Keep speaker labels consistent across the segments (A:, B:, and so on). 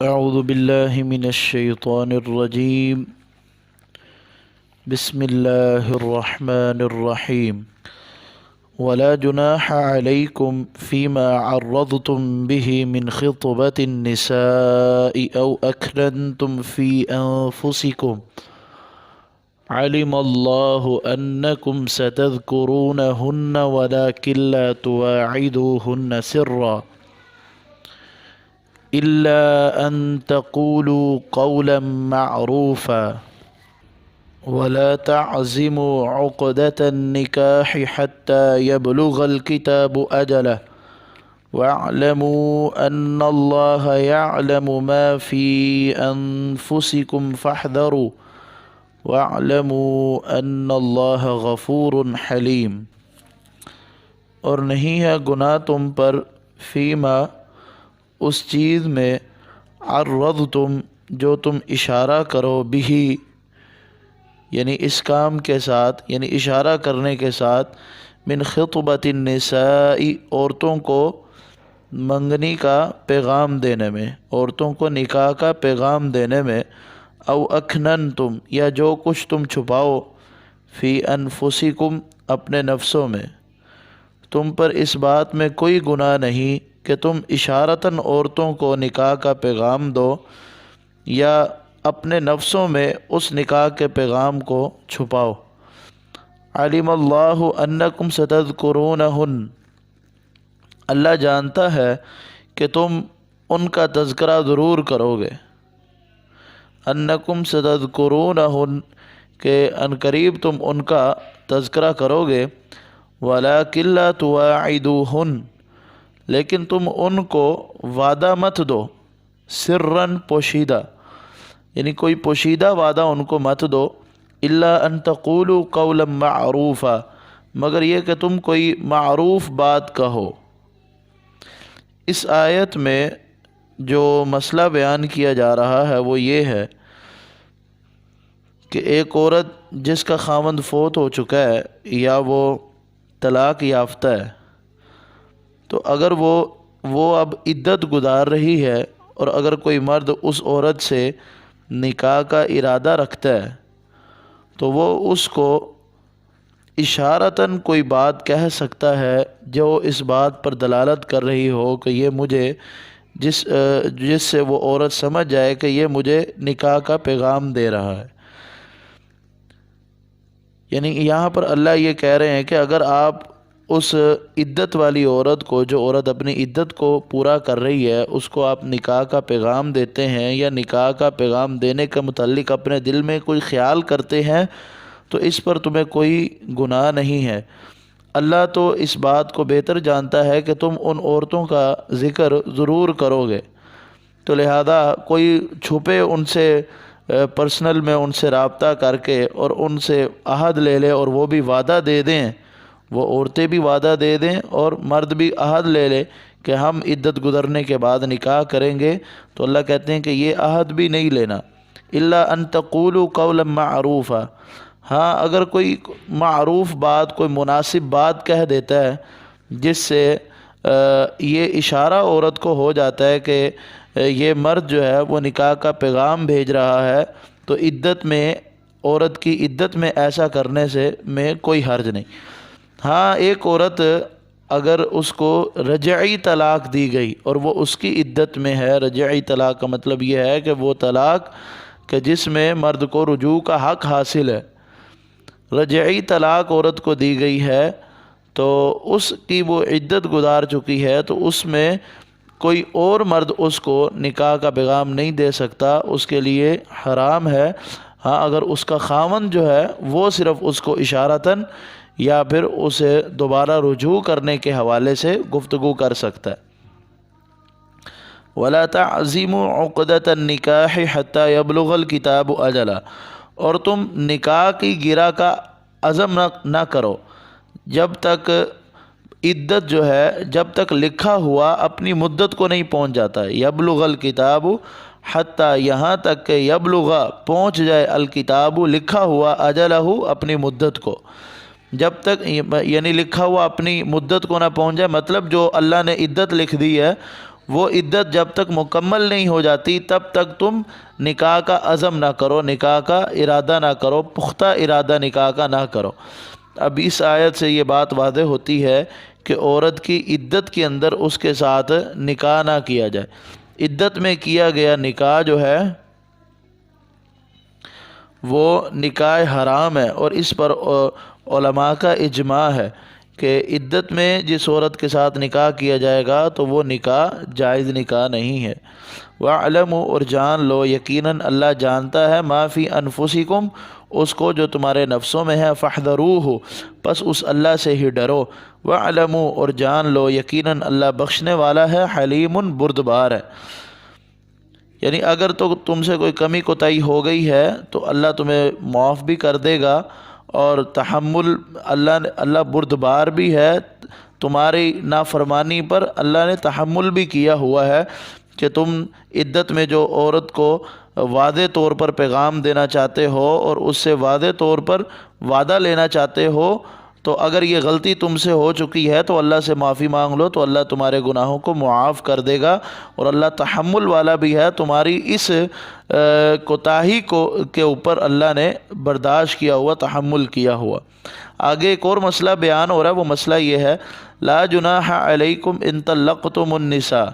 A: أعوذ بالله من الشيطان الرجيم. بسم الله الرحمن الرحيم. ولا جناح عليكم فيما عرضتم به من خطبة النساء أو أكننتم في أنفسكم علم الله أنكم ستذكرونهن ولكن لا تواعدوهن سرا إلا أن تقولوا قولا معروفا ولا تعزموا عقدة النكاح حتى يبلغ الكتاب أجله واعلموا أن الله يعلم ما في أنفسكم فاحذروا واعلموا أن الله غفور حليم. اور نہیں ہے گناہ تم پر فیما اس چیز میں عرضتم جو تم اشارہ کرو بھی یعنی اس کام کے ساتھ یعنی اشارہ کرنے کے ساتھ من خطبۃ النساء عورتوں کو منگنی کا پیغام دینے میں عورتوں کو نکاح کا پیغام دینے میں او اکننتم یا جو کچھ تم چھپاؤ فی انفسکم اپنے نفسوں میں تم پر اس بات میں کوئی گناہ نہیں کہ تم اشارتاً عورتوں کو نکاح کا پیغام دو یا اپنے نفسوں میں اس نکاح کے پیغام کو چھپاؤ. علم اللہ انکم ستذکرونہن اللہ جانتا ہے کہ تم ان کا تذکرہ ضرور کرو گے. انکم ستذکرونہن کہ عنقریب تم ان کا تذکرہ کرو گے. ولیکن لا تواعدوہن لیکن تم ان کو وعدہ مت دو سرًا پوشیدہ یعنی کوئی پوشیدہ وعدہ ان کو مت دو. الا ان تقولوا قولا معروفا مگر یہ کہ تم کوئی معروف بات کہو. اس آیت میں جو مسئلہ بیان کیا جا رہا ہے وہ یہ ہے کہ ایک عورت جس کا خاوند فوت ہو چکا ہے یا وہ طلاق یافتہ ہے تو اگر وہ اب عدت گزار رہی ہے اور اگر کوئی مرد اس عورت سے نکاح کا ارادہ رکھتا ہے تو وہ اس کو اشارتاً کوئی بات کہہ سکتا ہے جو اس بات پر دلالت کر رہی ہو کہ یہ مجھے جس سے وہ عورت سمجھ جائے کہ یہ مجھے نکاح کا پیغام دے رہا ہے. یعنی یہاں پر اللہ یہ کہہ رہے ہیں کہ اگر آپ اس عدت والی عورت کو جو عورت اپنی عدت کو پورا کر رہی ہے اس کو آپ نکاح کا پیغام دیتے ہیں یا نکاح کا پیغام دینے کے متعلق اپنے دل میں کوئی خیال کرتے ہیں تو اس پر تمہیں کوئی گناہ نہیں ہے. اللہ تو اس بات کو بہتر جانتا ہے کہ تم ان عورتوں کا ذکر ضرور کرو گے تو لہذا کوئی چھپے ان سے پرسنل میں ان سے رابطہ کر کے اور ان سے عہد لے لے اور وہ بھی وعدہ دے دیں وہ عورتیں بھی وعدہ دے دیں اور مرد بھی عہد لے لے کہ ہم عدت گزرنے کے بعد نکاح کریں گے تو اللہ کہتے ہیں کہ یہ عہد بھی نہیں لینا. الا ان تقولوا قولا معروفا ہاں اگر کوئی معروف بات کوئی مناسب بات کہہ دیتا ہے جس سے یہ اشارہ عورت کو ہو جاتا ہے کہ یہ مرد جو ہے وہ نکاح کا پیغام بھیج رہا ہے تو عدت میں عورت کی عدت میں ایسا کرنے سے میں کوئی حرج نہیں. ہاں ایک عورت اگر اس کو رجعی طلاق دی گئی اور وہ اس کی عدت میں ہے رجعی طلاق کا مطلب یہ ہے کہ وہ طلاق کہ جس میں مرد کو رجوع کا حق حاصل ہے رجعی طلاق عورت کو دی گئی ہے تو اس کی وہ عدت گزار چکی ہے تو اس میں کوئی اور مرد اس کو نکاح کا پیغام نہیں دے سکتا اس کے لیے حرام ہے. ہاں اگر اس کا خاوند جو ہے وہ صرف اس کو اشارتاً یا پھر اسے دوبارہ رجوع کرنے کے حوالے سے گفتگو کر سکتا ہے. وَلَا تَعْزِمُوا عُقْدَةَ النِّكَاحِ حَتَّى يَبْلُغَ الْكِتَابُ أَجَلَهُ اور تم نکاح کی گرہ کا عزم نہ کرو جب تک عدت جو ہے جب تک لکھا ہوا اپنی مدت کو نہیں پہنچ جاتا ہے. یبلغ الکتاب حتیٰ یہاں تک کہ یبلغ پہنچ جائے الکتاب لکھا ہوا اجلہ اپنی مدت کو جب تک یعنی لکھا ہوا اپنی مدت کو نہ پہنچ جائے مطلب جو اللہ نے عدت لکھ دی ہے وہ عدت جب تک مکمل نہیں ہو جاتی تب تک تم نکاح کا عزم نہ کرو، نکاح کا ارادہ نہ کرو، پختہ ارادہ نکاح کا نہ کرو۔ اب اس آیت سے یہ بات واضح ہوتی ہے کہ عورت کی عدت کے اندر اس کے ساتھ نکاح نہ کیا جائے۔ عدت میں کیا گیا نکاح جو ہے وہ نکاح حرام ہے، اور اس پر علماء کا اجماع ہے کہ عدت میں جس عورت کے ساتھ نکاح کیا جائے گا تو وہ نکاح جائز نکاح نہیں ہے۔ وَاعْلَمُوا، اور جان لو، یقیناً اللہ جانتا ہے، مَا فِي أَنفُسِكُمْ، اس کو جو تمہارے نفسوں میں ہے، فَاحْذَرُوهُ، پس اس اللہ سے ہی ڈرو۔ وَاعْلَمُوا، اور جان لو، یقیناً اللہ بخشنے والا ہے، حلیم، بردبار ہے۔ یعنی اگر تو تم سے کوئی کمی کوتاہی ہو گئی ہے تو اللہ تمہیں معاف بھی کر دے گا، اور تحمل اللہ بردبار بھی ہے، تمہاری نافرمانی پر اللہ نے تحمل بھی کیا ہوا ہے کہ تم عدت میں جو عورت کو واضح طور پر پیغام دینا چاہتے ہو اور اس سے واضح طور پر وعدہ لینا چاہتے ہو، تو اگر یہ غلطی تم سے ہو چکی ہے تو اللہ سے معافی مانگ لو، تو اللہ تمہارے گناہوں کو معاف کر دے گا، اور اللہ تحمل والا بھی ہے، تمہاری اس کوتاہی کے اوپر اللہ نے برداشت کیا ہوا، تحمل کیا ہوا۔ آگے ایک اور مسئلہ بیان ہو رہا ہے، وہ مسئلہ یہ ہے، لا جناح علیکم ان طلقتم النساء۔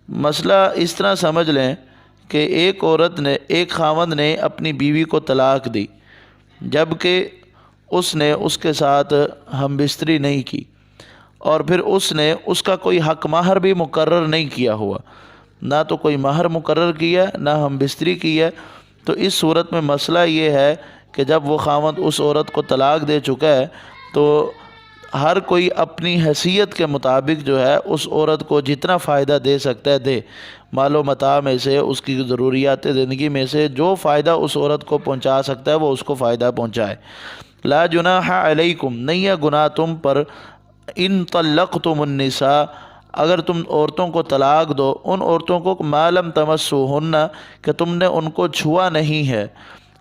A: مسئلہ اس طرح سمجھ لیں کہ ایک خاوند نے اپنی بیوی کو طلاق دی، جبکہ اس نے اس کے ساتھ ہم بستری نہیں کی، اور پھر اس نے اس کا کوئی حق مہر بھی مقرر نہیں کیا ہوا، نہ تو کوئی مہر مقرر کیا نہ ہم بستری کی ہے۔ تو اس صورت میں مسئلہ یہ ہے کہ جب وہ خاوند اس عورت کو طلاق دے چکا ہے تو ہر کوئی اپنی حیثیت کے مطابق جو ہے اس عورت کو جتنا فائدہ دے سکتا ہے دے، مال و متاع میں سے، اس کی ضروریات زندگی میں سے جو فائدہ اس عورت کو پہنچا سکتا ہے وہ اس کو فائدہ پہنچائے۔ لا جناح علیکم، نہیں ہے گناہ تم پر، ان طلقتم النساء، اگر تم عورتوں کو طلاق دو، ان عورتوں کو ما لم تمسوہن، کہ تم نے ان کو چھوا نہیں ہے،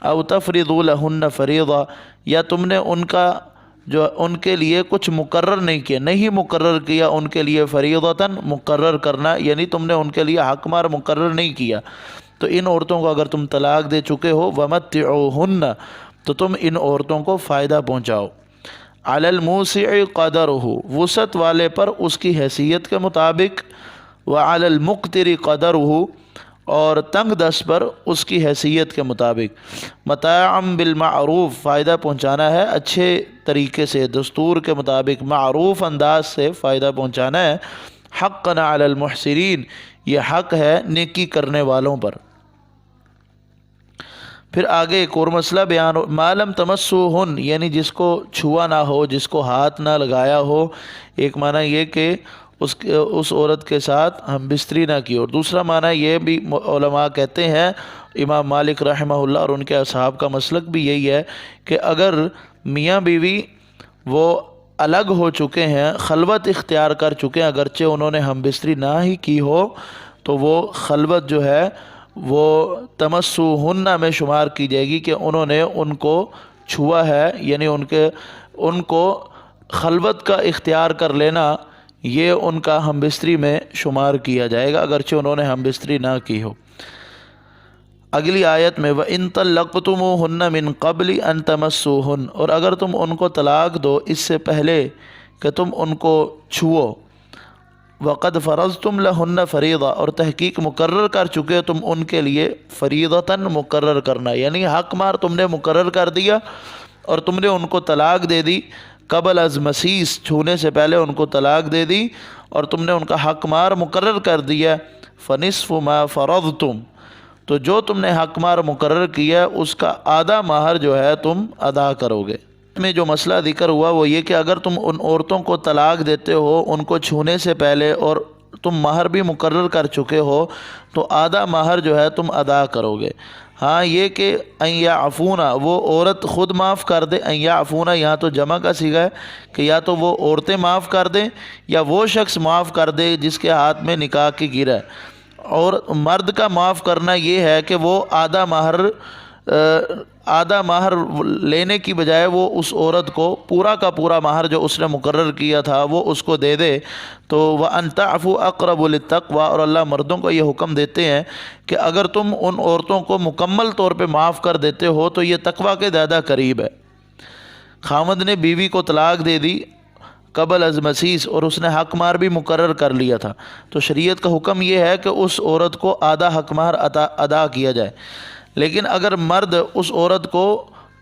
A: او تفرضوا لہن فریضہ، یا تم نے ان کے لیے کچھ مقرر نہیں کیا، نہیں مقرر کیا ان کے لیے فریضتاً، مقرر کرنا، یعنی تم نے ان کے لیے حق مہر مقرر نہیں کیا، تو ان عورتوں کو اگر تم طلاق دے چکے ہو، ومتعوہن، تو تم ان عورتوں کو فائدہ پہنچاؤ۔ علی الموسع قدرہ، وسعت والے پر اس کی حیثیت کے مطابق، وعلی المقتر قدرہ، اور تنگ دست پر اس کی حیثیت کے مطابق۔ متاعا بالمعروف، فائدہ پہنچانا ہے اچھے طریقے سے، دستور کے مطابق، معروف انداز سے فائدہ پہنچانا ہے۔ حقا علی المحسنین، یہ حق ہے نیکی کرنے والوں پر۔ پھر آگے ایک اور مسئلہ بیان ہو، ما لم تمسوہن، یعنی جس کو چھوا نہ ہو، جس کو ہاتھ نہ لگایا ہو۔ ایک معنی یہ کہ اس عورت کے ساتھ ہم بستری نہ کی، اور دوسرا معنی یہ بھی علماء کہتے ہیں، امام مالک رحمہ اللہ اور ان کے اصحاب کا مسلک بھی یہی ہے کہ اگر میاں بیوی وہ الگ ہو چکے ہیں، خلوت اختیار کر چکے ہیں، اگرچہ انہوں نے ہم بستری نہ ہی کی ہو، تو وہ خلوت جو ہے وہ تمسوہن میں شمار کی جائے گی کہ انہوں نے ان کو چھوا ہے، یعنی ان کو خلوت کا اختیار کر لینا یہ ان کا ہم بستری میں شمار کیا جائے گا، اگرچہ انہوں نے ہم بستری نہ کی ہو۔ اگلی آیت میں وَإِن طَلَّقْتُمُوهُنَّ مِن قَبْلِ أَن تَمَسُّوهُنَّ، اور اگر تم ان کو طلاق دو اس سے پہلے کہ تم ان کو چھو، وَقَدْ فَرَضْتُمْ لَهُنَّ فَرِيضَةً، اور تحقیق مقرر کر چکے تم ان کے لیے، فریضتاً مقرر کرنا، یعنی حق مہر تم نے مقرر کر دیا اور تم نے ان کو طلاق دے دی، قبل از مسیس، چھونے سے پہلے ان کو طلاق دے دی اور تم نے ان کا حق مہر مقرر کر دیا، فَنِصْفُ مَا فَرَضْتُمْ، تو جو تم نے حق مہر مقرر کیا اس کا آدھا مہر جو ہے تم ادا کرو گے۔ میں جو مسئلہ ذکر ہوا وہ یہ کہ اگر تم ان عورتوں کو طلاق دیتے ہو ان کو چھونے سے پہلے اور تم مہر بھی مقرر کر چکے ہو تو آدھا مہر جو ہے تم ادا کرو گے۔ ہاں یہ کہ ان یعفون، وہ عورت خود معاف کر دے، ان یعفون یہاں تو جمع کا صیغہ ہے کہ یا تو وہ عورتیں معاف کر دیں یا وہ شخص معاف کر دے جس کے ہاتھ میں نکاح کی گرہ ہے، اور مرد کا معاف کرنا یہ ہے کہ وہ آدھا مہر آدھا مہر لینے کی بجائے وہ اس عورت کو پورا کا پورا مہر جو اس نے مقرر کیا تھا وہ اس کو دے دے تو وَأَن تَعْفُوا أَقْرَبُ لِلتَّقْوَىٰ، اور اللہ مردوں کو یہ حکم دیتے ہیں کہ اگر تم ان عورتوں کو مکمل طور پہ معاف کر دیتے ہو تو یہ تقویٰ کے زیادہ قریب ہے۔ خاوند نے بیوی کو طلاق دے دی قبل از مسیس اور اس نے حق مہر بھی مقرر کر لیا تھا، تو شریعت کا حکم یہ ہے کہ اس عورت کو آدھا حق مہر ادا کیا جائے۔ لیکن اگر مرد اس عورت کو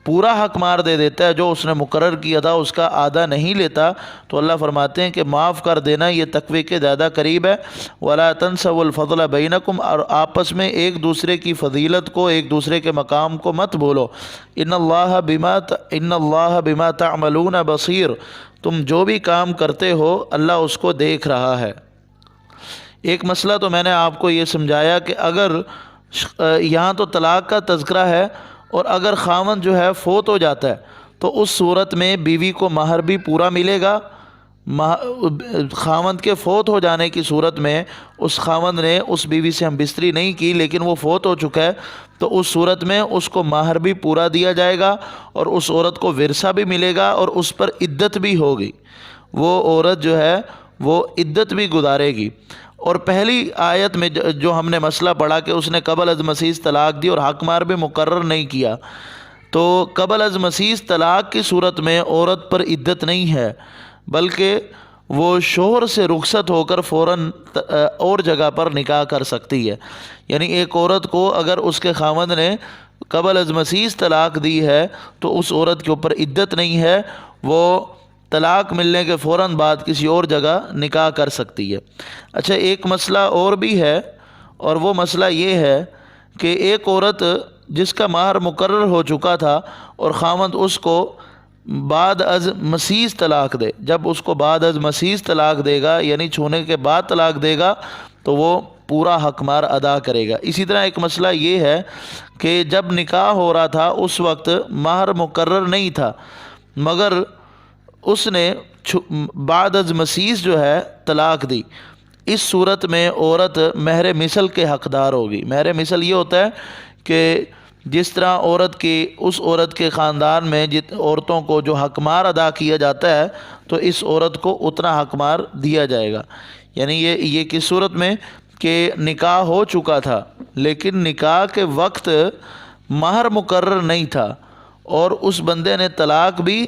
A: پورا حق مہر دے دیتا ہے جو اس نے مقرر کیا تھا، اس کا آدھا نہیں لیتا، تو اللہ فرماتے ہیں کہ معاف کر دینا یہ تقوی کے زیادہ قریب ہے۔ وَلَا تَنْسَوُا الْفَضْلَ بَيْنَكُمْ، اور آپس میں ایک دوسرے کی فضیلت کو، ایک دوسرے کے مقام کو مت بھولو۔ ان اللہ بما تعملون بصیر، تم جو بھی کام کرتے ہو اللہ اس کو دیکھ رہا ہے۔ ایک مسئلہ تو میں نے آپ کو یہ سمجھایا کہ اگر یہاں تو طلاق کا تذکرہ ہے، اور اگر خاوند جو ہے فوت ہو جاتا ہے تو اس صورت میں بیوی کو مہر بھی پورا ملے گا۔ خاوند کے فوت ہو جانے کی صورت میں اس خاوند نے اس بیوی سے ہم بستری نہیں کی لیکن وہ فوت ہو چکا ہے، تو اس صورت میں اس کو مہر بھی پورا دیا جائے گا اور اس عورت کو ورثہ بھی ملے گا اور اس پر عدت بھی ہوگی، وہ عورت جو ہے وہ عدت بھی گزارے گی۔ اور پہلی آیت میں جو ہم نے مسئلہ پڑھا کہ اس نے قبل از مسیس طلاق دی اور حق مہر بھی مقرر نہیں کیا، تو قبل از مسیس طلاق کی صورت میں عورت پر عدت نہیں ہے، بلکہ وہ شوہر سے رخصت ہو کر فوراً اور جگہ پر نکاح کر سکتی ہے۔ یعنی ایک عورت کو اگر اس کے خاوند نے قبل از مسیس طلاق دی ہے تو اس عورت کے اوپر عدت نہیں ہے، وہ طلاق ملنے کے فوراً بعد کسی اور جگہ نکاح کر سکتی ہے۔ اچھا، ایک مسئلہ اور بھی ہے، اور وہ مسئلہ یہ ہے کہ ایک عورت جس کا مہر مقرر ہو چکا تھا اور خاوند اس کو بعد از مسیس طلاق دے، جب اس کو بعد از مسیس طلاق دے گا یعنی چھونے کے بعد طلاق دے گا تو وہ پورا حق مہر ادا کرے گا۔ اسی طرح ایک مسئلہ یہ ہے کہ جب نکاح ہو رہا تھا اس وقت مہر مقرر نہیں تھا، مگر اس نے بعد از مسیس جو ہے طلاق دی، اس صورت میں عورت مہر مثل کے حقدار ہوگی۔ مہر مثل یہ ہوتا ہے کہ جس طرح اس عورت کے خاندان میں عورتوں کو جو حق مہر ادا کیا جاتا ہے تو اس عورت کو اتنا حق مہر دیا جائے گا۔ یعنی یہ کس صورت میں کہ نکاح ہو چکا تھا لیکن نکاح کے وقت مہر مقرر نہیں تھا اور اس بندے نے طلاق بھی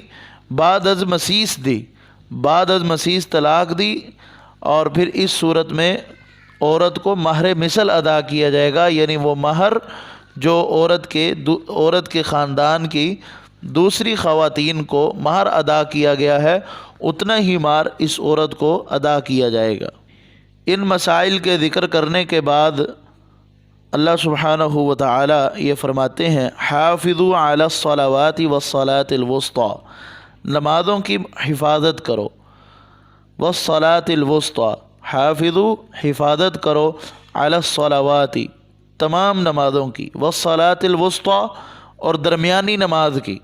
A: بعد از مسیس دی، بعد از مسیس طلاق دی، اور پھر اس صورت میں عورت کو مہر مثل ادا کیا جائے گا، یعنی وہ مہر جو عورت کے خاندان کی دوسری خواتین کو مہر ادا کیا گیا ہے اتنا ہی مہر اس عورت کو ادا کیا جائے گا۔ ان مسائل کے ذکر کرنے کے بعد اللہ سبحانہ و تعالی یہ فرماتے ہیں حافظوا علی الصلوات والصلاۃ الوسطی، نمازوں کی حفاظت کرو، والصلاۃ الوسطی، حافظوا حفاظت کرو، علی الصلوات تمام نمازوں کی، والصلاۃ الوسطی اور درمیانی نماز کی،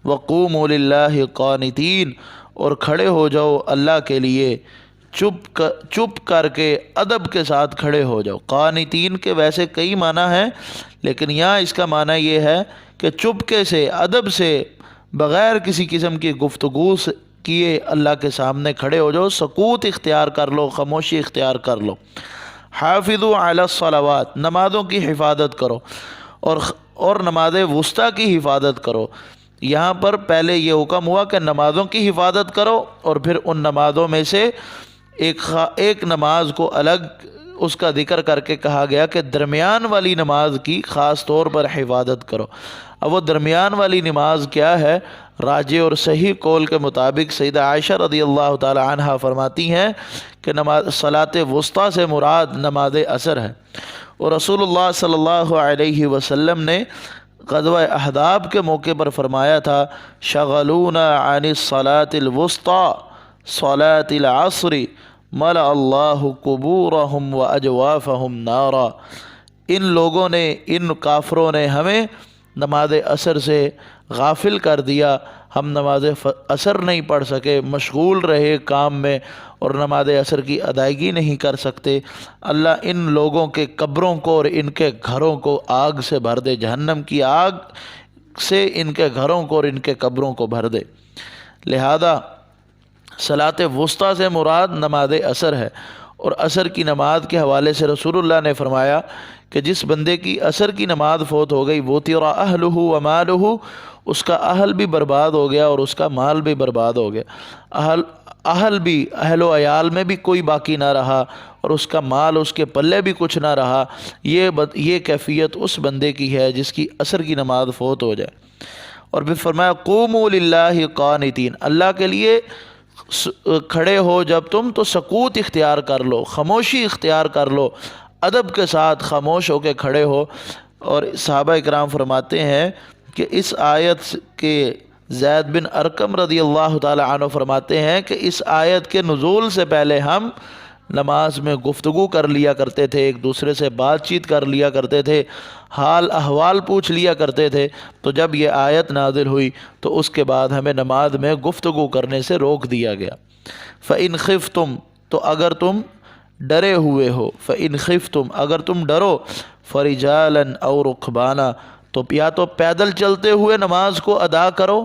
A: وقوموا للہ قانتین اور کھڑے ہو جاؤ اللہ کے لیے چپ کر کے ادب کے ساتھ کھڑے ہو جاؤ۔ قانتین کے ویسے کئی معنی ہیں لیکن یہاں اس کا معنی یہ ہے کہ چپکے سے، ادب سے، بغیر کسی قسم کی گفتگو کیے اللہ کے سامنے کھڑے ہو جاؤ، سکوت اختیار کر لو، خاموشی اختیار کر لو۔ حافظوا علی الصلوات، نمازوں کی حفاظت کرو، اور نماز وسطیٰ کی حفاظت کرو۔ یہاں پر پہلے یہ حکم ہوا کہ نمازوں کی حفاظت کرو اور پھر ان نمازوں میں سے ایک نماز کو الگ اس کا ذکر کر کے کہا گیا کہ درمیان والی نماز کی خاص طور پر حفاظت کرو۔ اب وہ درمیان والی نماز کیا ہے؟ راجح اور صحیح قول کے مطابق سیدہ عائشہ رضی اللہ تعالی عنہا فرماتی ہیں کہ صلاۃ وسطیٰ سے مراد نماز عصر ہے، اور رسول اللہ صلی اللہ علیہ وسلم نے غزوہ احزاب کے موقع پر فرمایا تھا شغلونا عن الصلاۃ الوسطیٰ صلاۃ العصر ملأ اللہ قبورہم واجوافہم نارا، ان لوگوں نے، ان کافروں نے ہمیں نماز عصر سے غافل کر دیا، ہم نماز عصر نہیں پڑھ سکے، مشغول رہے کام میں اور نماز عصر کی ادائیگی نہیں کر سکتے، اللہ ان لوگوں کے قبروں کو اور ان کے گھروں کو آگ سے بھر دے، جہنم کی آگ سے ان کے گھروں کو اور ان کے قبروں کو بھر دے۔ لہذا صلاۃ وسطیٰ سے مراد نماز عصر ہے، اور عصر کی نماز کے حوالے سے رسول اللہ نے فرمایا کہ جس بندے کی عصر کی نماز فوت ہو گئی وطر اہلہ ومالہ، اس کا اہل بھی برباد ہو گیا اور اس کا مال بھی برباد ہو گیا، اہل و عیال میں بھی کوئی باقی نہ رہا اور اس کا مال اس کے پلے بھی کچھ نہ رہا۔ یہ کیفیت اس بندے کی ہے جس کی عصر کی نماز فوت ہو جائے۔ اور پھر فرمایا قوموا للہ قانتین، اللہ کے لیے کھڑے ہو جب تم تو سکوت اختیار کر لو، خاموشی اختیار کر لو، ادب کے ساتھ خاموش ہو کے کھڑے ہو۔ اور صحابہ اکرام فرماتے ہیں کہ اس آیت کے زید بن ارقم رضی اللہ تعالی عنہ فرماتے ہیں کہ اس آیت کے نزول سے پہلے ہم نماز میں گفتگو کر لیا کرتے تھے، ایک دوسرے سے بات چیت کر لیا کرتے تھے، حال احوال پوچھ لیا کرتے تھے، تو جب یہ آیت نازل ہوئی تو اس کے بعد ہمیں نماز میں گفتگو کرنے سے روک دیا گیا۔ فَإِنْ خِفْتُمْ، تو اگر تم ڈرے ہوئے ہو، فَإِنْ خِفْتُمْ، اگر تم ڈرو، فَرِجَالًا أَوْ رُكْبَانًا، تو یا تو پیدل چلتے ہوئے نماز کو ادا کرو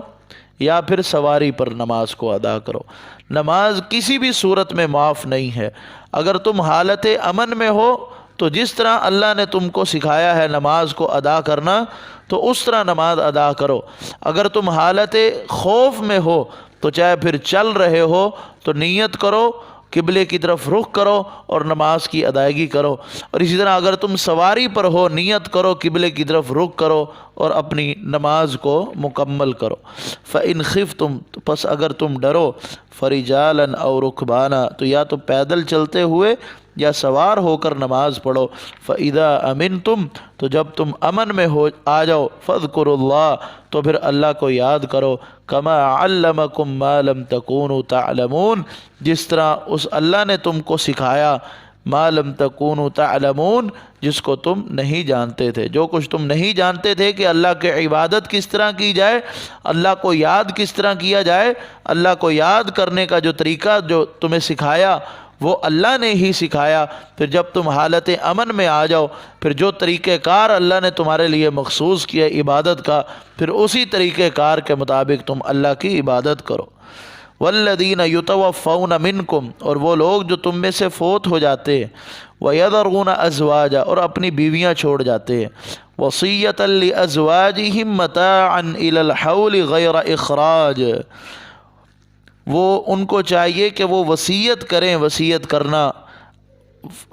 A: یا پھر سواری پر نماز کو ادا کرو۔ نماز کسی بھی صورت میں معاف نہیں ہے۔ اگر تم حالت امن میں ہو تو جس طرح اللہ نے تم کو سکھایا ہے نماز کو ادا کرنا تو اس طرح نماز ادا کرو۔ اگر تم حالت خوف میں ہو تو چاہے پھر چل رہے ہو تو نیت کرو، قبلے کی طرف رخ کرو اور نماز کی ادائیگی کرو۔ اور اسی طرح اگر تم سواری پر ہو نیت کرو، قبلے کی طرف رخ کرو اور اپنی نماز کو مکمل کرو۔ فَإِنْ خِفْتُمْ، تو پس اگر تم ڈرو، فَرِجَالًا أَوْ رُكْبَانًا، تو یا تو پیدل چلتے ہوئے یا سوار ہو کر نماز پڑھو۔ فَإِذَا أَمِنْتُمْ، تو جب تم امن میں ہو آ جاؤ، فَاذْكُرُوا اللَّهَ، تو پھر اللہ کو یاد کرو، كَمَا عَلَّمَكُمْ مَا لَمْ تَكُونُوا تَعْلَمُونَ، جس طرح اس اللہ نے تم کو سکھایا، مَا لَمْ تَكُونُوا تَعْلَمُونَ، جس کو تم نہیں جانتے تھے، جو کچھ تم نہیں جانتے تھے کہ اللہ کی عبادت کس طرح کی جائے، اللہ کو یاد کس طرح کیا جائے، اللہ کو یاد کرنے کا جو طریقہ جو تمہیں سکھایا وہ اللہ نے ہی سکھایا۔ پھر جب تم حالت امن میں آ جاؤ، پھر جو طریقہ کار اللہ نے تمہارے لیے مخصوص کیا عبادت کا، پھر اسی طریقہ کار کے مطابق تم اللہ کی عبادت کرو۔ والذین یتوفون منکم، اور وہ لوگ جو تم میں سے فوت ہو جاتے ہیں، ویذرون ازواجا، اور اپنی بیویاں چھوڑ جاتے ہیں، وصیۃ لازواجہم متاعا الی الحول غیر اخراج، وہ ان کو چاہیے کہ وہ وصیت کریں، وصیت کرنا،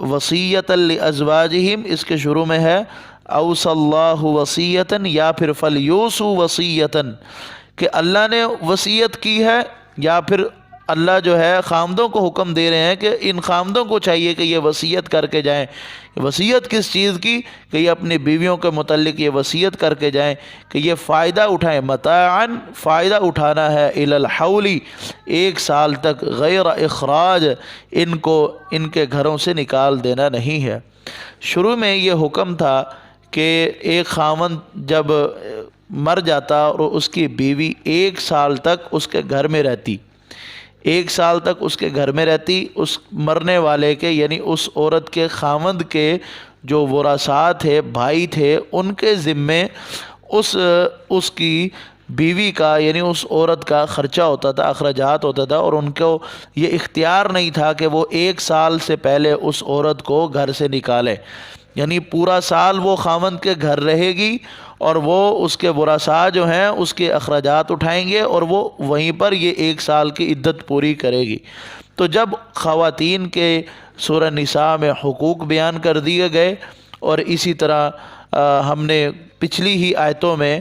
A: وصیۃ لازواجہم اس کے شروع میں ہے اوصی اللہ وصیۃ، یا پھر فلیوصوا وصیۃ، کہ اللہ نے وصیت کی ہے، یا پھر اللہ جو ہے خامدوں کو حکم دے رہے ہیں کہ ان خامدوں کو چاہیے کہ یہ وصیت کر کے جائیں۔ وصیت کس چیز کی؟ کہ یہ اپنی بیویوں کے متعلق یہ وصیت کر کے جائیں کہ یہ فائدہ اٹھائیں، متاعاً فائدہ اٹھانا ہے، الی الحول 1 سال تک، غیر اخراج ان کو ان کے گھروں سے نکال دینا نہیں ہے۔ شروع میں یہ حکم تھا کہ ایک خاوند جب مر جاتا اور اس کی بیوی 1 سال تک اس کے گھر میں رہتی، 1 سال تک اس کے گھر میں رہتی، اس مرنے والے کے یعنی اس عورت کے خاوند کے جو ورثاء تھے، بھائی تھے، ان کے ذمے اس کی بیوی کا یعنی اس عورت کا خرچہ ہوتا تھا، اخراجات ہوتا تھا، اور ان کو یہ اختیار نہیں تھا کہ وہ 1 سال سے پہلے اس عورت کو گھر سے نکالے، یعنی پورا سال وہ خاوند کے گھر رہے گی اور وہ اس کے ورثاء جو ہیں اس کے اخراجات اٹھائیں گے اور وہ وہیں پر یہ 1 سال کی عدت پوری کرے گی۔ تو جب خواتین کے سورہ نساء میں حقوق بیان کر دیے گئے، اور اسی طرح ہم نے پچھلی ہی آیتوں میں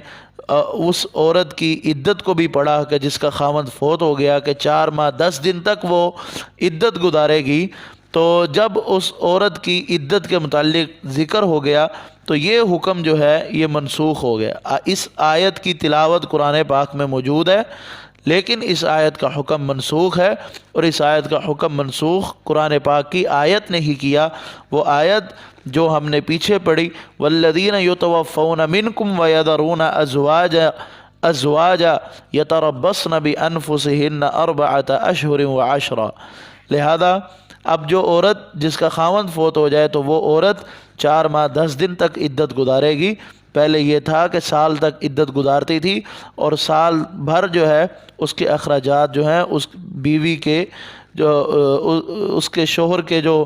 A: اس عورت کی عدت کو بھی پڑھا کہ جس کا خاوند فوت ہو گیا کہ 4 ماہ 10 دن تک وہ عدت گزارے گی، تو جب اس عورت کی عدت کے متعلق ذکر ہو گیا تو یہ حکم جو ہے یہ منسوخ ہو گیا۔ اس آیت کی تلاوت قرآن پاک میں موجود ہے، لیکن اس آیت کا حکم منسوخ ہے، اور اس آیت کا حکم منسوخ قرآن پاک کی آیت نے ہی کیا۔ وہ آیت جو ہم نے پیچھے پڑھی، والذین یتوفون منکم ویذرون ازواجا یتربصن بانفسہن اربعۃ اشہر وعشرا۔ لہذا اب جو عورت جس کا خاوند فوت ہو جائے تو وہ عورت 4 ماہ 10 دن تک عدت گزارے گی۔ پہلے یہ تھا کہ سال تک عدت گزارتی تھی، اور سال بھر جو ہے اس کے اخراجات جو ہیں اس بیوی کے جو اس کے شوہر کے جو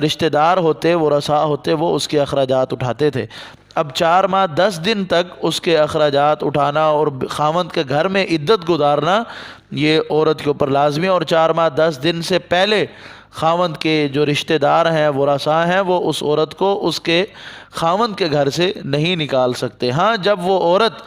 A: رشتہ دار ہوتے، وہ رثا ہوتے، وہ اس کے اخراجات اٹھاتے تھے۔ اب 4 ماہ 10 دن تک اس کے اخراجات اٹھانا اور خاوند کے گھر میں عدت گزارنا یہ عورت کے اوپر لازمی ہے، اور 4 ماہ 10 دن سے پہلے خاوند کے جو رشتہ دار ہیں، وہ رثا ہیں، وہ اس عورت کو اس کے خاوند کے گھر سے نہیں نکال سکتے۔ ہاں، جب وہ عورت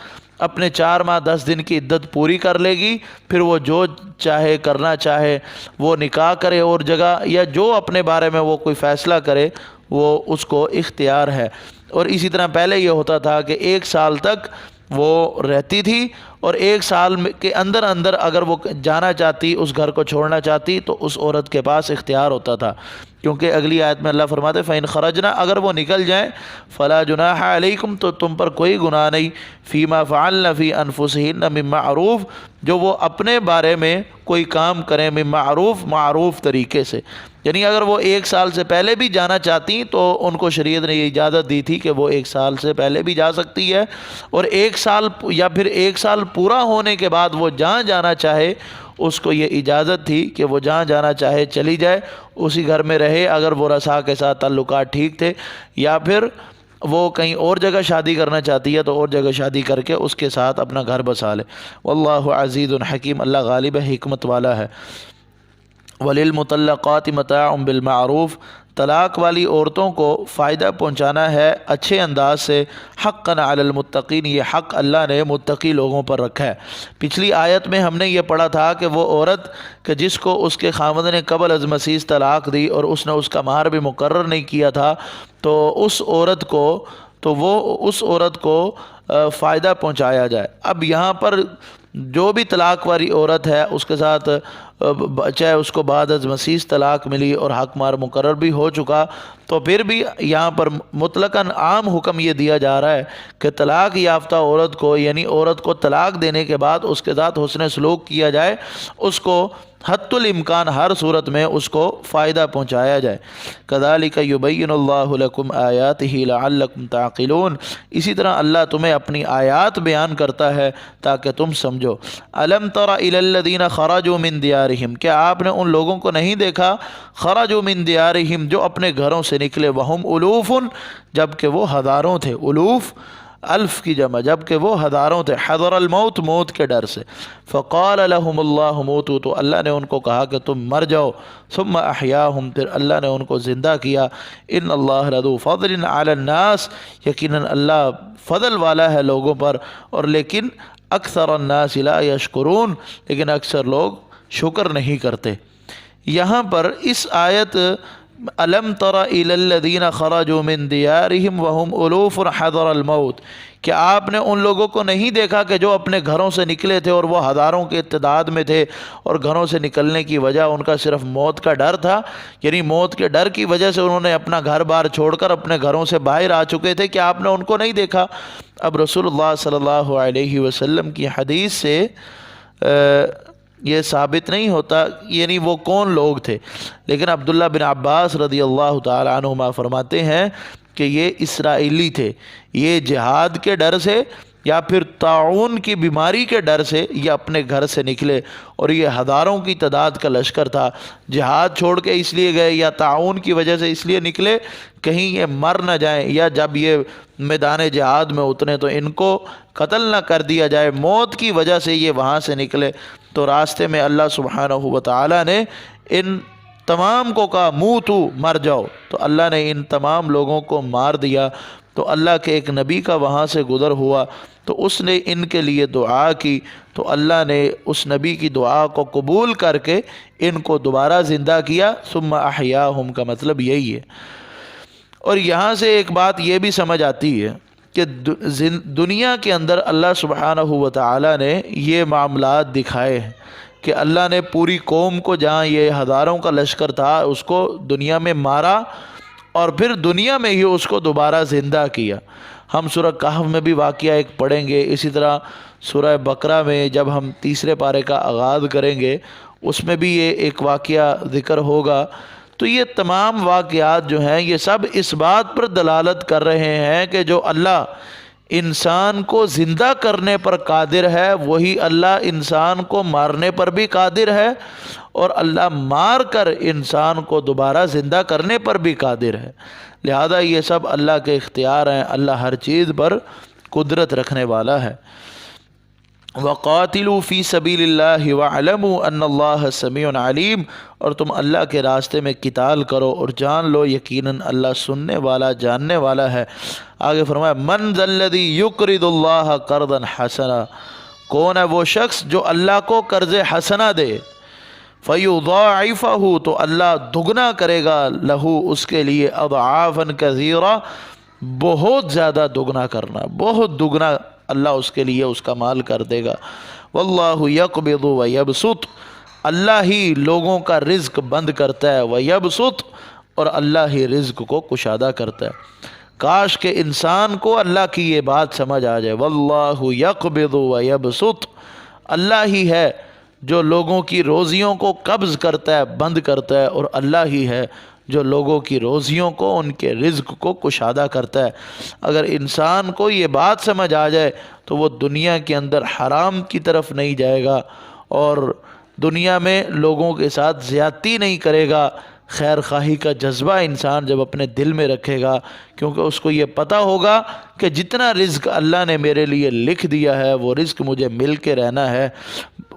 A: اپنے 4 ماہ 10 دن کی عدت پوری کر لے گی، پھر وہ جو چاہے کرنا چاہے، وہ نکاح کرے اور جگہ، یا جو اپنے بارے میں وہ کوئی فیصلہ کرے، وہ اس کو اختیار ہے۔ اور اسی طرح پہلے یہ ہوتا تھا کہ 1 سال تک وہ رہتی تھی، اور 1 سال کے اندر اندر اگر وہ جانا چاہتی، اس گھر کو چھوڑنا چاہتی، تو اس عورت کے پاس اختیار ہوتا تھا، کیونکہ اگلی آیت میں اللہ فرماتے فَإِنْ خَرَجْنَا، اگر وہ نکل جائیں، فَلَا جُنَاحَ عَلَيْكُمْ، تو تم پر کوئی گناہ نہیں، فِي مَا فَعَلْنَ فِي أَنفُسِهِنَّ مِن مَّعْرُوف، جو وہ اپنے بارے میں کوئی کام کریں، من معروف طریقے سے۔ یعنی اگر وہ 1 سال سے پہلے بھی جانا چاہتی تو ان کو شریعت نے یہ اجازت دی تھی کہ وہ 1 سال سے پہلے بھی جا سکتی ہے، اور 1 سال یا پھر 1 سال پورا ہونے کے بعد وہ جہاں جانا چاہے اس کو یہ اجازت تھی کہ وہ جہاں جانا چاہے چلی جائے، اسی گھر میں رہے، اگر وہ رثا کے ساتھ تعلقات ٹھیک تھے، یا پھر وہ کہیں اور جگہ شادی کرنا چاہتی ہے تو اور جگہ شادی کر کے اس کے ساتھ اپنا گھر بسا لے۔ واللہ عزیز حکیم، اللہ غالب ہے، حکمت والا ہے۔ وَلِلْمُطَلَّقَاتِ مَتَاعٌ بِالْمَعْرُوف، طلاق والی عورتوں کو فائدہ پہنچانا ہے اچھے انداز سے، حقاً علی المتقین، یہ حق اللہ نے متقی لوگوں پر رکھا ہے۔ پچھلی آیت میں ہم نے یہ پڑھا تھا کہ وہ عورت کہ جس کو اس کے خاوند نے قبل از مسیح طلاق دی اور اس نے اس کا مہر بھی مقرر نہیں کیا تھا، تو اس عورت کو فائدہ پہنچایا جائے۔ اب یہاں پر جو بھی طلاق والی عورت ہے، اس کے ساتھ چاہے اس کو بعد از مسیح طلاق ملی اور حق مہر مقرر بھی ہو چکا، تو پھر بھی یہاں پر مطلقاً عام حکم یہ دیا جا رہا ہے کہ طلاق یافتہ عورت کو، یعنی عورت کو طلاق دینے کے بعد اس کے ساتھ حسن سلوک کیا جائے، اس کو حتی الامکان ہر صورت میں اس کو فائدہ پہنچایا جائے۔ کذالک یبین اللہ لکم آیاتہ لعلکم تعقلون، اسی طرح اللہ تمہیں اپنی آیات بیان کرتا ہے تاکہ تم سمجھو۔ الم تر الی الذین خرجوا من دیارہم، کیا آپ نے ان لوگوں کو نہیں دیکھا، خرجوا من دیارہم، جو اپنے گھروں سے نکلے، وہم الوف، جبکہ وہ ہزاروں تھے، الوف الف کی جمع، جبکہ وہ ہزاروں تھے، حذر الموت، موت کے ڈر سے، فقال لهم اللہ موتوا، تو اللہ نے ان کو کہا کہ تم مر جاؤ، ثم احیاہم، پھر اللہ نے ان کو زندہ کیا۔ ان اللہ لذو فضل علی الناس، یقیناً اللہ فضل والا ہے لوگوں پر، اور لیکن اکثر الناس لا یشکرون، لیکن اکثر لوگ شکر نہیں کرتے۔ یہاں پر اس آیت الم تر الی الذین خرجوا من دیارہم وہم الوف حذر الموت، کہ آپ نے ان لوگوں کو نہیں دیکھا کہ جو اپنے گھروں سے نکلے تھے اور وہ ہزاروں کے تعداد میں تھے، اور گھروں سے نکلنے کی وجہ ان کا صرف موت کا ڈر تھا، یعنی موت کے ڈر کی وجہ سے انہوں نے اپنا گھر بار چھوڑ کر اپنے گھروں سے باہر آ چکے تھے، کہ آپ نے ان کو نہیں دیکھا۔ اب رسول اللہ صلی اللہ علیہ وسلم کی حدیث سے یہ ثابت نہیں ہوتا یعنی وہ کون لوگ تھے، لیکن عبداللہ بن عباس رضی اللہ تعالی عنہما فرماتے ہیں کہ یہ اسرائیلی تھے، یہ جہاد کے ڈر سے یا پھر طاعون کی بیماری کے ڈر سے یہ اپنے گھر سے نکلے، اور یہ ہزاروں کی تعداد کا لشکر تھا، جہاد چھوڑ کے اس لیے گئے یا طاعون کی وجہ سے اس لیے نکلے کہیں یہ مر نہ جائیں، یا جب یہ میدان جہاد میں اترے تو ان کو قتل نہ کر دیا جائے، موت کی وجہ سے یہ وہاں سے نکلے۔ تو راستے میں اللہ سبحانہ و تعالی نے ان تمام کو کہا موتو، مر جاؤ، تو اللہ نے ان تمام لوگوں کو مار دیا۔ تو اللہ کے ایک نبی کا وہاں سے گزر ہوا تو اس نے ان کے لیے دعا کی، تو اللہ نے اس نبی کی دعا کو قبول کر کے ان کو دوبارہ زندہ کیا۔ ثم احیاہم کا مطلب یہی ہے۔ اور یہاں سے ایک بات یہ بھی سمجھ آتی ہے کہ دنیا کے اندر اللہ سبحانہ و تعالی نے یہ معاملات دکھائے ہیں کہ اللہ نے پوری قوم کو، جہاں یہ ہزاروں کا لشکر تھا، اس کو دنیا میں مارا اور پھر دنیا میں ہی اس کو دوبارہ زندہ کیا۔ ہم سورہ کہف میں بھی واقعہ ایک پڑھیں گے، اسی طرح سورہ بقرہ میں جب ہم تیسرے پارے کا آغاز کریں گے اس میں بھی یہ ایک واقعہ ذکر ہوگا۔ تو یہ تمام واقعات جو ہیں یہ سب اس بات پر دلالت کر رہے ہیں کہ جو اللہ انسان کو زندہ کرنے پر قادر ہے وہی اللہ انسان کو مارنے پر بھی قادر ہے، اور اللہ مار کر انسان کو دوبارہ زندہ کرنے پر بھی قادر ہے۔ لہذا یہ سب اللہ کے اختیار ہیں، اللہ ہر چیز پر قدرت رکھنے والا ہے۔ وَقَاتِلُوا فِي سَبِيلِ اللَّهِ وَاعْلَمُوا أَنَّ اللَّهَ سَمِيعٌ عَلِيمٌ، اور تم اللہ کے راستے میں قتال کرو اور جان لو یقیناً اللہ سننے والا جاننے والا ہے۔ آگے فرمایا مَنْ ذَا الَّذِي يُقْرِضُ اللَّهَ قَرْضًا حَسَنًا، کون ہے وہ شخص جو اللہ کو قرض حسنہ دے، فَيُضَاعِفَهُ، تو اللہ دگنا کرے گا، لہو اس کے لیے، اضعافاً کثیرہ، بہت زیادہ دگنا کرنا، بہت دگنا اللہ اس کے لیے اس کا مال کر دے گا۔ واللہ یقبض ویبسط، اللہ ہی لوگوں کا رزق بند کرتا ہے، ویبسط، اور اللہ ہی رزق کو کشادہ کرتا ہے۔ کاش کہ انسان کو اللہ کی یہ بات سمجھ آ جائے، واللہ یقبض ویبسط، اللہ ہی ہے جو لوگوں کی روزیوں کو قبض کرتا ہے، بند کرتا ہے، اور اللہ ہی ہے جو لوگوں کی روزیوں کو، ان کے رزق کو کشادہ کرتا ہے۔ اگر انسان کو یہ بات سمجھ آ جائے تو وہ دنیا کے اندر حرام کی طرف نہیں جائے گا، اور دنیا میں لوگوں کے ساتھ زیادتی نہیں کرے گا۔ خیر خواہی کا جذبہ انسان جب اپنے دل میں رکھے گا، کیونکہ اس کو یہ پتہ ہوگا کہ جتنا رزق اللہ نے میرے لیے لکھ دیا ہے وہ رزق مجھے مل کے رہنا ہے۔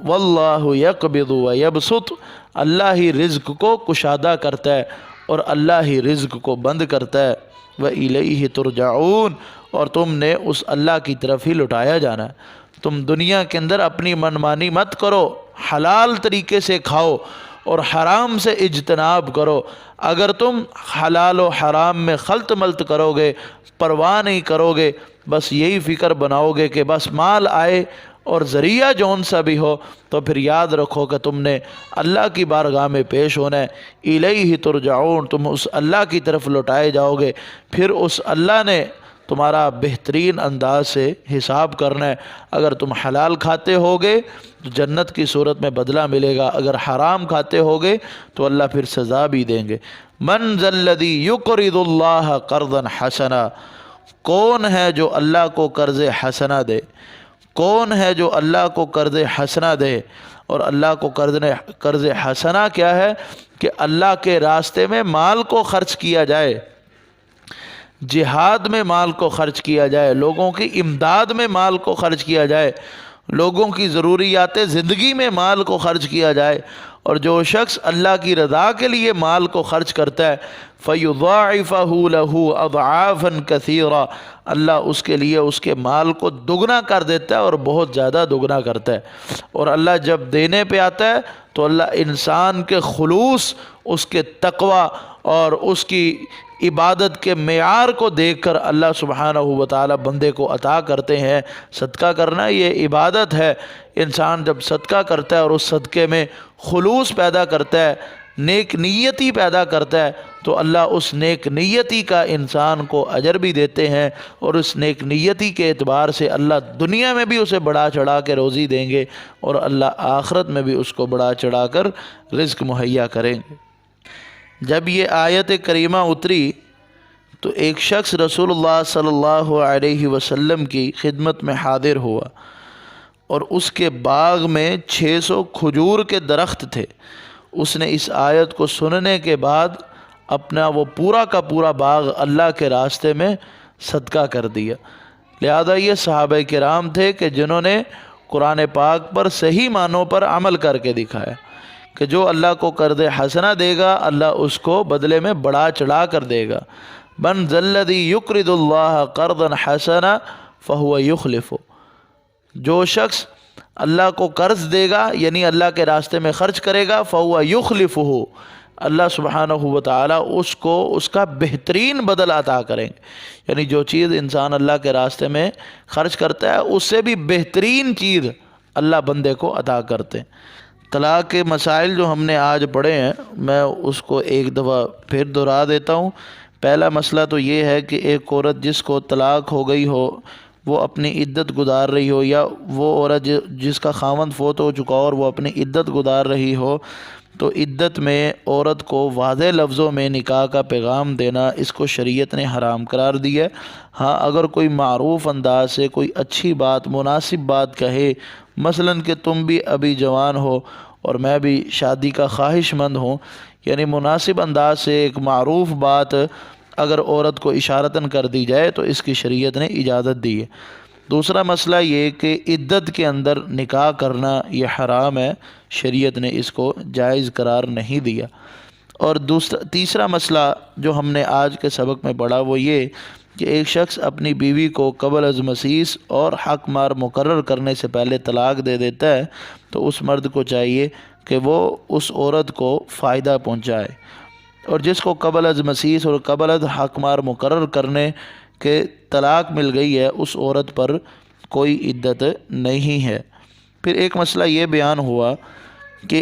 A: واللہ یقبض ویبسط، اللہ ہی رزق کو کشادہ کرتا ہے اور اللہ ہی رزق کو بند کرتا ہے۔ وَإِلَيْهِ تُرْجَعُونَ، اور تم نے اس اللہ کی طرف ہی لٹایا جانا ہے۔ تم دنیا کے اندر اپنی منمانی مت کرو، حلال طریقے سے کھاؤ اور حرام سے اجتناب کرو۔ اگر تم حلال و حرام میں خلط ملط کرو گے، پرواہ نہیں کرو گے، بس یہی فکر بناؤ گے کہ بس مال آئے اور ذریعہ جون سا بھی ہو، تو پھر یاد رکھو کہ تم نے اللہ کی بارگاہ میں پیش ہونا ہے۔ الیہ ترجعون، تم اس اللہ کی طرف لوٹائے جاؤ گے، پھر اس اللہ نے تمہارا بہترین انداز سے حساب کرنا ہے۔ اگر تم حلال کھاتے ہوگے تو جنت کی صورت میں بدلہ ملے گا، اگر حرام کھاتے ہوگے تو اللہ پھر سزا بھی دیں گے۔ من ذا الذی یقرض اللہ قرضا حسنا، کون ہے جو اللہ کو قرض حسنہ دے، کون ہے جو اللہ کو قرض حسنہ دے؟ اور اللہ کو قرض حسنہ کیا ہے؟ کہ اللہ کے راستے میں مال کو خرچ کیا جائے، جہاد میں مال کو خرچ کیا جائے، لوگوں کی امداد میں مال کو خرچ کیا جائے، لوگوں کی ضروریات زندگی میں مال کو خرچ کیا جائے۔ اور جو شخص اللہ کی رضا کے لیے مال کو خرچ کرتا ہے فَيُضَاعِفَهُ لَهُ أَضْعَافًا كَثِيرًا، اللہ اس کے لیے اس کے مال کو دگنا کر دیتا ہے اور بہت زیادہ دگنا کرتا ہے۔ اور اللہ جب دینے پہ آتا ہے تو اللہ انسان کے خلوص، اس کے تقوی اور اس کی عبادت کے معیار کو دیکھ کر اللہ سبحانہ و تعالی بندے کو عطا کرتے ہیں۔ صدقہ کرنا یہ عبادت ہے، انسان جب صدقہ کرتا ہے اور اس صدقے میں خلوص پیدا کرتا ہے، نیک نیتی پیدا کرتا ہے، تو اللہ اس نیک نیتی کا انسان کو اجر بھی دیتے ہیں، اور اس نیک نیتی کے اعتبار سے اللہ دنیا میں بھی اسے بڑھا چڑھا کے روزی دیں گے، اور اللہ آخرت میں بھی اس کو بڑھا چڑھا کر رزق مہیا کریں گے۔ جب یہ آیت کریمہ اتری تو ایک شخص رسول اللہ صلی اللہ علیہ وسلم کی خدمت میں حاضر ہوا، اور اس کے باغ میں 600 کھجور کے درخت تھے۔ اس نے اس آیت کو سننے کے بعد اپنا وہ پورا کا پورا باغ اللہ کے راستے میں صدقہ کر دیا۔ لہذا یہ صحابہ کرام تھے کہ جنہوں نے قرآن پاک پر صحیح معنوں پر عمل کر کے دکھایا کہ جو اللہ کو قرض حسنہ دے گا اللہ اس کو بدلے میں بڑھا چڑھا کر دے گا۔ من ذا الذی یقرض اللہ قرضا حسنا فہو یخلفہ، جو شخص اللہ کو قرض دے گا یعنی اللہ کے راستے میں خرچ کرے گا، فہو یخلفہ، اللہ سبحانہ و تعالی اس کو اس کا بہترین بدل عطا کریں گے۔ یعنی جو چیز انسان اللہ کے راستے میں خرچ کرتا ہے اس سے بھی بہترین چیز اللہ بندے کو عطا کرتے ہیں۔ طلاق کے مسائل جو ہم نے آج پڑھے ہیں میں اس کو ایک دفعہ پھر دہرا دیتا ہوں۔ پہلا مسئلہ تو یہ ہے کہ ایک عورت جس کو طلاق ہو گئی ہو، وہ اپنی عدت گزار رہی ہو، یا وہ عورت جس کا خاوند فوت ہو چکا ہو اور وہ اپنی عدت گزار رہی ہو، تو عدت میں عورت کو واضح لفظوں میں نکاح کا پیغام دینا اس کو شریعت نے حرام قرار دیا ہے۔ ہاں اگر کوئی معروف انداز سے کوئی اچھی بات، مناسب بات کہے، مثلاً کہ تم بھی ابھی جوان ہو اور میں بھی شادی کا خواہش مند ہوں، یعنی مناسب انداز سے ایک معروف بات اگر عورت کو اشارتاً کر دی جائے تو اس کی شریعت نے اجازت دی ہے۔ دوسرا مسئلہ یہ کہ عدت کے اندر نکاح کرنا یہ حرام ہے، شریعت نے اس کو جائز قرار نہیں دیا۔ اور تیسرا مسئلہ جو ہم نے آج کے سبق میں پڑھا وہ یہ کہ ایک شخص اپنی بیوی کو قبل از مسیس اور حق مار مقرر کرنے سے پہلے طلاق دے دیتا ہے، تو اس مرد کو چاہیے کہ وہ اس عورت کو فائدہ پہنچائے، اور جس کو قبل از مسیس اور قبل از حق مار مقرر کرنے کے طلاق مل گئی ہے اس عورت پر کوئی عدت نہیں ہے۔ پھر ایک مسئلہ یہ بیان ہوا کہ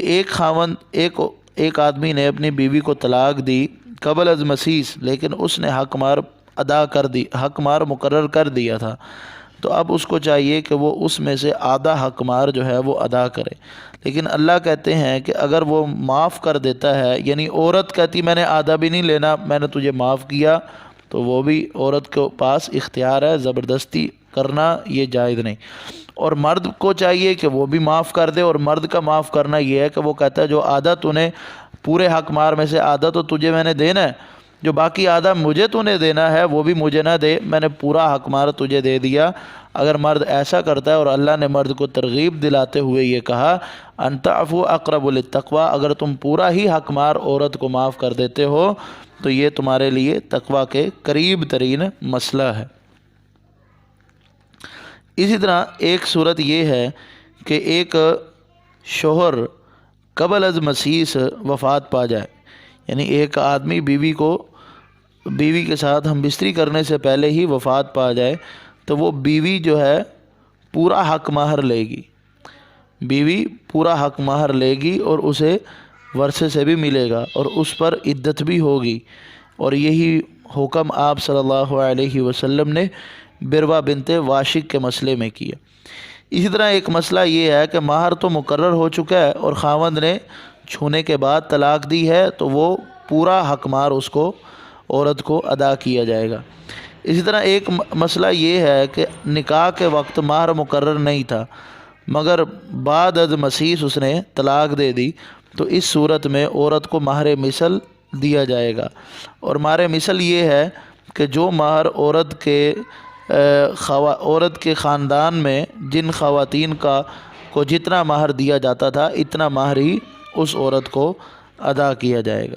A: ایک آدمی نے اپنی بیوی کو طلاق دی قبل از مسیس، لیکن اس نے حق مار مقرر کر دیا تھا، تو اب اس کو چاہیے کہ وہ اس میں سے آدھا حق مار جو ہے وہ ادا کرے۔ لیکن اللہ کہتے ہیں کہ اگر وہ معاف کر دیتا ہے، یعنی عورت کہتی میں نے آدھا بھی نہیں لینا، میں نے تجھے معاف کیا، تو وہ بھی عورت کے پاس اختیار ہے، زبردستی کرنا یہ جائز نہیں۔ اور مرد کو چاہیے کہ وہ بھی معاف کر دے، اور مرد کا معاف کرنا یہ ہے کہ وہ کہتا ہے جو آدھا تو نے پورے حق مار میں سے آدھا تو تجھے میں نے دینا ہے، جو باقی آدھا مجھے تو نے دینا ہے وہ بھی مجھے نہ دے، میں نے پورا حق مار تجھے دے دیا۔ اگر مرد ایسا کرتا ہے، اور اللہ نے مرد کو ترغیب دلاتے ہوئے یہ کہا ان تعفو اقرب للتقوی، اگر تم پورا ہی حق مار عورت کو معاف کر دیتے ہو تو یہ تمہارے لیے تقوی کے قریب ترین مسئلہ ہے۔ اسی طرح ایک صورت یہ ہے کہ ایک شوہر قبل از مسیس وفات پا جائے، یعنی ایک آدمی بیوی کے ساتھ ہم بستری کرنے سے پہلے ہی وفات پا جائے، تو وہ بیوی جو ہے پورا حق مہر لے گی، بیوی پورا حق مہر لے گی اور اسے ورثے سے بھی ملے گا اور اس پر عدت بھی ہوگی۔ اور یہی حکم آپ صلی اللہ علیہ وسلم نے بروا بنت واشق کے مسئلے میں کیا۔ اسی طرح ایک مسئلہ یہ ہے کہ مہر تو مقرر ہو چکا ہے اور خاوند نے چھونے کے بعد طلاق دی ہے، تو وہ پورا حق مہر اس کو عورت کو ادا کیا جائے گا۔ اسی طرح ایک مسئلہ یہ ہے کہ نکاح کے وقت مہر مقرر نہیں تھا مگر بعد از مسیس اس نے طلاق دے دی، تو اس صورت میں عورت کو مہر مثل دیا جائے گا۔ اور مہر مثل یہ ہے کہ جو مہر عورت کے خاندان میں جن خواتین کو جتنا مہر دیا جاتا تھا اتنا مہر ہی اس عورت کو ادا کیا جائے گا۔